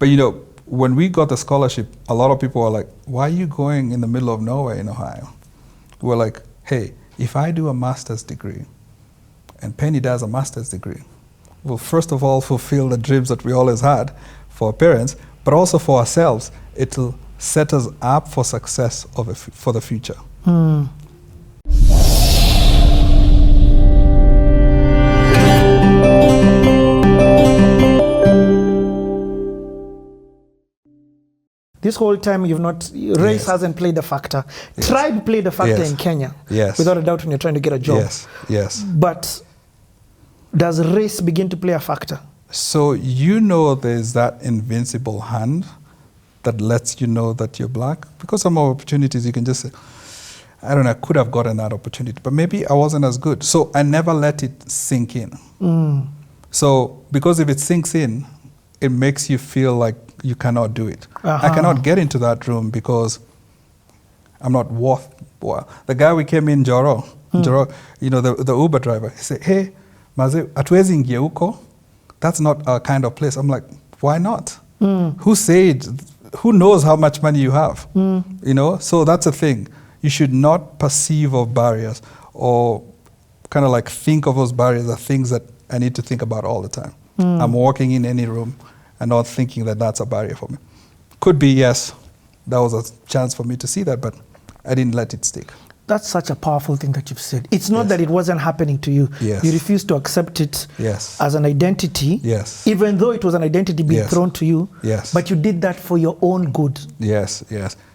But you know, when we got the scholarship, a lot of people were like, why are you going in the middle of nowhere in Ohio? We're like, hey, if I do a master's degree and Penny does a master's degree, we'll first of all fulfill the dreams that we always had for our parents, but also for ourselves. It'll set us up for success for the future. This whole time you've not, race hasn't played a factor. Tribe played a factor in Kenya. Without a doubt when you're trying to get a job. But does race begin to play a factor? So you know there's that invincible hand that lets you know that you're black? Because some opportunities you can just say, I don't know, I could have gotten that opportunity, but maybe I wasn't as good. So I never let it sink in. So because if it sinks in, it makes you feel like you cannot do it. I cannot get into that room because I'm not worth. Well, the guy we came in, Joro, you know, the Uber driver, he said, hey, Maze, hatuwezi ingia huko. That's not our kind of place. I'm like, why not? Who said, who knows how much money you have? You know, so that's the thing. You should not perceive of barriers or kind of like think of those barriers as things that I need to think about all the time. I'm walking in any room and not thinking that that's a barrier for me. Could be, yes, that was a chance for me to see that, but I didn't let it stick. That's such a powerful thing that you've said. It's not that it wasn't happening to you. You refused to accept it as an identity, even though it was an identity being thrown to you, but you did that for your own good.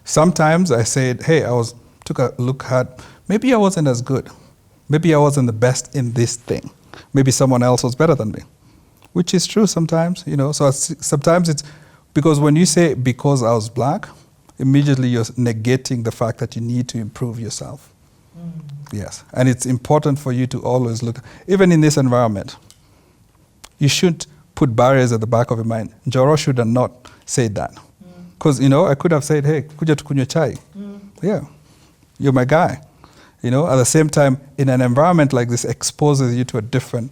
Sometimes I said, hey, took a look at, maybe I wasn't as good. Maybe I wasn't the best in this thing. Maybe someone else was better than me, which is true sometimes, you know. So sometimes it's because when you say because I was black, immediately you're negating the fact that you need to improve yourself. And it's important for you to always look, even in this environment, you shouldn't put barriers at the back of your mind. Joro should have not said that. Because, you know, I could have said, hey, kuja tukunywe chai. You're my guy. You know, at the same time, in an environment like this, exposes you to a different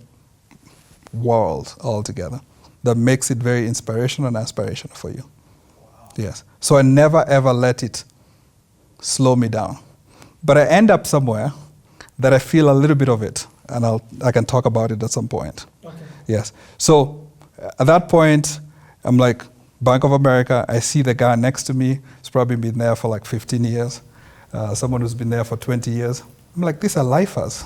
world altogether that makes it very inspirational and aspirational for you. So I never ever let it slow me down. But I end up somewhere that I feel a little bit of it, and I can talk about it at some point. So at that point, I'm like, Bank of America, I see the guy next to me. He's probably been there for like 15 years. Someone who's been there for 20 years. I'm like, these are lifers.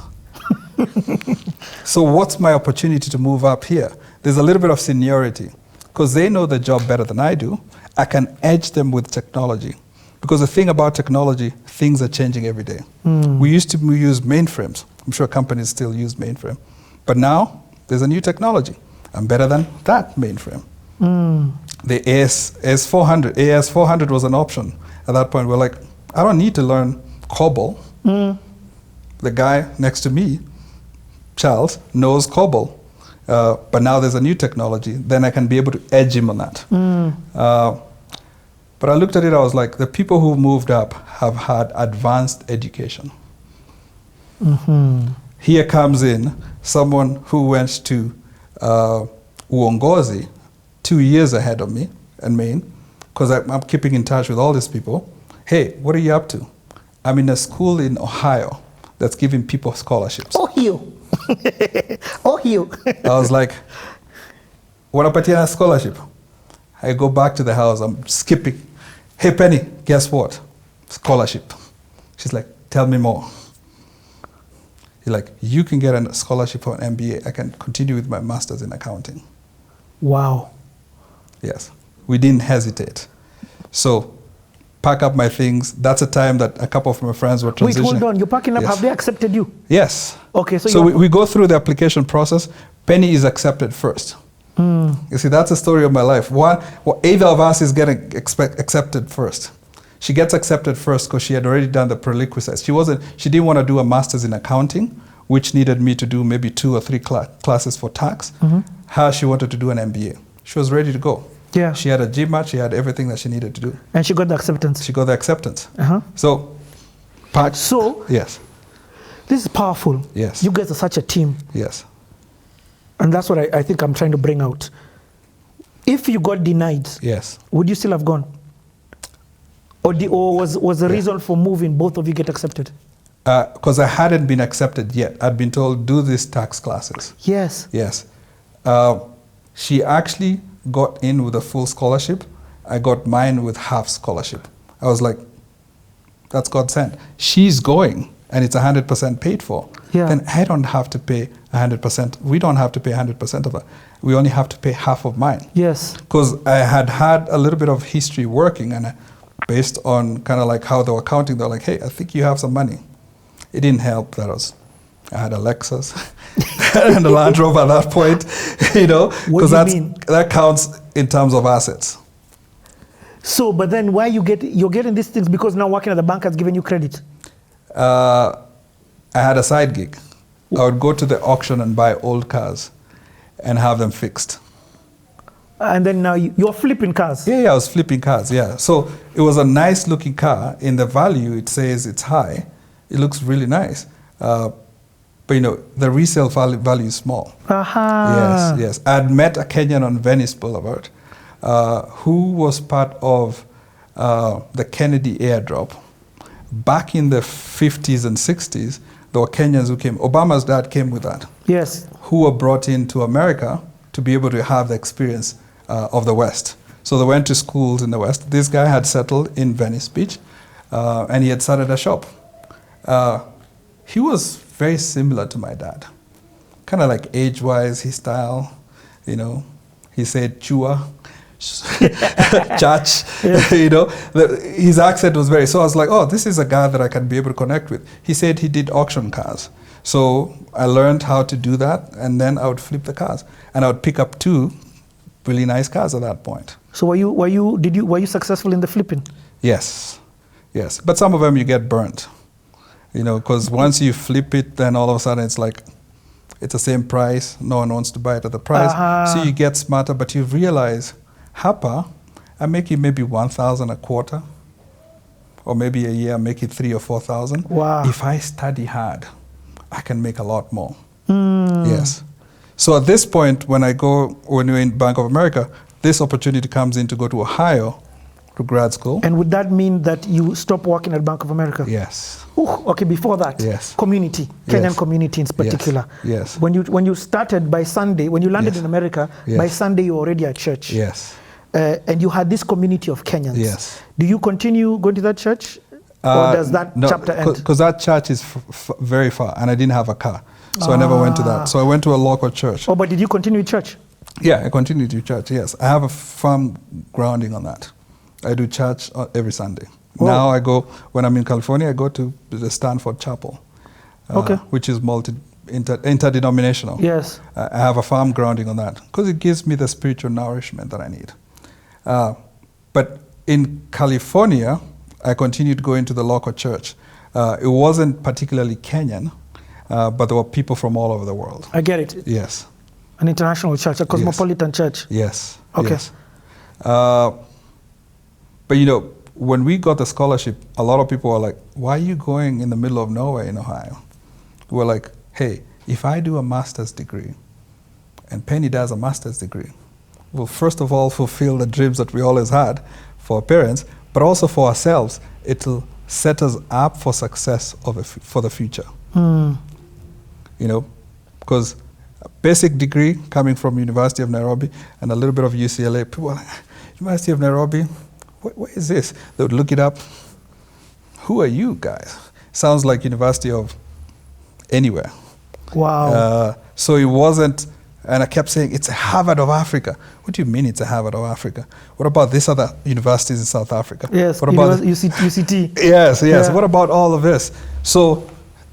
So what's my opportunity to move up here? There's a little bit of seniority because they know the job better than I do. I can edge them with technology because the thing about technology, things are changing every day. We used to use mainframes. I'm sure companies still use mainframe, but now there's a new technology. I'm better than that mainframe. The AS400 was an option. At that point, we're like, I don't need to learn COBOL. The guy next to me, Charles, knows COBOL. But now there's a new technology. Then I can be able to edge him on that. But I looked at it, I was like, the people who moved up have had advanced education. Here comes in someone who went to Uongozi 2 years ahead of me and Maine, because I'm keeping in touch with all these people. Hey, what are you up to? I'm in a school in Ohio that's giving people scholarships. Ohio. I was like, wanapatia a scholarship? I go back to the house, I'm skipping. Hey, Penny, guess what? Scholarship. She's like, tell me more. He's like, you can get a scholarship for an MBA. I can continue with my master's in accounting. Wow. Yes, we didn't hesitate. So, pack up my things. That's a time that a couple of my friends were transitioning. Wait, hold on. You're packing up. Have they accepted you? Yes. Okay, so we go through the application process. Penny is accepted first. You see, that's the story of my life. Either of us is getting accepted first. She gets accepted first because she had already done the prerequisites. She didn't want to do a master's in accounting, which needed me to do maybe 2 or 3 classes for tax. She wanted to do an MBA. She was ready to go. She had a GMAT, she had everything that she needed to do. And she got the acceptance. She got the acceptance. So, yes. This is powerful. Yes. You guys are such a team. Yes. And that's what I think I'm trying to bring out. If you got denied, yes, would you still have gone? Or was the reason for moving both of you get accepted? Because I hadn't been accepted yet. I'd been told, do these tax classes. Yes. Yes. She actually got in with a full scholarship. I got mine with half scholarship. I was like, that's God sent. She's going, and it's 100% paid for. Yeah. Then I don't have to pay 100%. We don't have to pay 100% of it. We only have to pay half of mine. Yes. Because I had a little bit of history working, and based on kind of like how they were counting, they're like, hey, I think you have some money. It didn't help that I had a Lexus and a Land Rover at that point, because that counts in terms of assets. So, but then why you're getting these things? Because now working at the bank has given you credit. I had a side gig. I would go to the auction and buy old cars and have them fixed. And then now you're flipping cars. Yeah, I was flipping cars. Yeah, so it was a nice looking car. In the value, it says it's high. It looks really nice. But the resale value is small. Aha. Yes. I had met a Kenyan on Venice Boulevard who was part of the Kennedy airdrop. Back in the 50s and 60s, there were Kenyans who came. Obama's dad came with that. Yes. Who were brought into America to be able to have the experience of the West. So they went to schools in the West. This guy had settled in Venice Beach, and he had started a shop. He was very similar to my dad, kind of like age-wise, his style, he said chua, church, his accent was very, so I was like, oh, this is a guy that I can be able to connect with. He said he did auction cars. So I learned how to do that, and then I would flip the cars, and I would pick up 2 really nice cars at that point. So were you successful in the flipping? Yes, but some of them you get burnt. Because once you flip it, then all of a sudden it's like, it's the same price. No one wants to buy it at the price. So you get smarter, but you realize, Hapa, I'm making maybe 1,000 a quarter, or maybe a year, I'm making 3,000 or 4,000. Wow. If I study hard, I can make a lot more. Yes. So at this point, when you're in Bank of America, this opportunity comes in to go to Ohio to grad school. And would that mean that you stop working at Bank of America? Yes. Okay, before that, yes. Community, Kenyan community in particular. Yes. When you started by Sunday, when you landed in America, by Sunday you were already at church. Yes. And you had this community of Kenyans. Yes. Do you continue going to that church? Or does that chapter end? Because that church is very far, and I didn't have a car. So I never went to that. So I went to a local church. Oh, but did you continue church? Yeah, I continued to church, yes. I have a firm grounding on that. I do church every Sunday. Oh. Now I go, when I'm in California, I go to the Stanford Chapel, which is interdenominational. Yes. I have a firm grounding on that because it gives me the spiritual nourishment that I need. But in California, I continued going to the local church. It wasn't particularly Kenyan, but there were people from all over the world. I get it. Yes. An international church, a cosmopolitan church. Yes. Okay. Yes. But when we got the scholarship, a lot of people were like, why are you going in the middle of nowhere in Ohio? We're like, hey, if I do a master's degree and Penny does a master's degree, we'll first of all fulfill the dreams that we always had for our parents, but also for ourselves. It'll set us up for success for the future. Because a basic degree coming from University of Nairobi and a little bit of UCLA, people are like, University of Nairobi, what is this? They would look it up. Who are you guys? Sounds like University of anywhere. Wow. So it wasn't, and I kept saying, it's a Harvard of Africa. What do you mean it's a Harvard of Africa? What about this other universities in South Africa? Yes, what about UCT. Yes. Yeah. What about all of this? So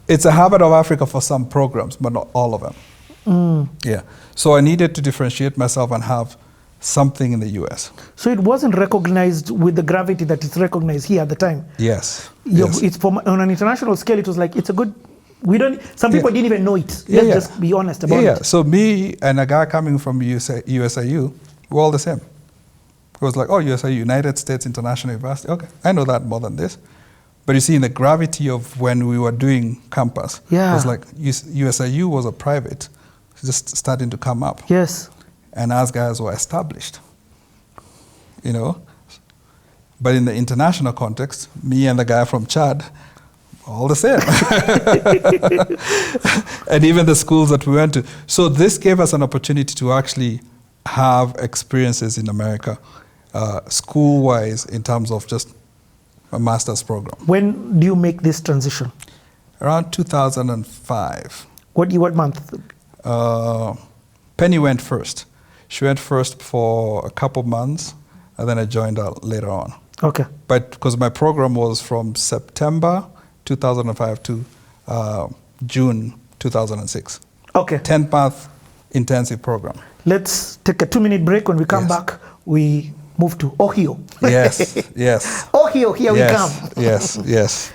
it's a Harvard of Africa for some programs, but not all of them. Yeah. So I needed to differentiate myself and have something in the US. So it wasn't recognized with the gravity that it's recognized here at the time. Yes. It's on an international scale. It was like, it's a good. Some people didn't even know it. Let's just be honest about it. Yeah. So me and a guy coming from USIU, we're all the same. It was like, oh, USIU, United States International University. Okay, I know that more than this. But you see, in the gravity of when we were doing campus, it was like USIU was a private, just starting to come up. Yes. And us guys were established. you know. But in the international context, me and the guy from Chad, all the same. And even the schools that we went to. So this gave us an opportunity to actually have experiences in America, school-wise, in terms of just a master's program. When do you make this transition? Around 2005. What month? Penny went first. She went first for a couple months, and then I joined her later on. Okay. But because my program was from September 2005 to June 2006. Okay. 10-month intensive program. Let's take a 2-minute break. When we come back, we move to Ohio. Yes, yes. Ohio, here we come. Yes, yes.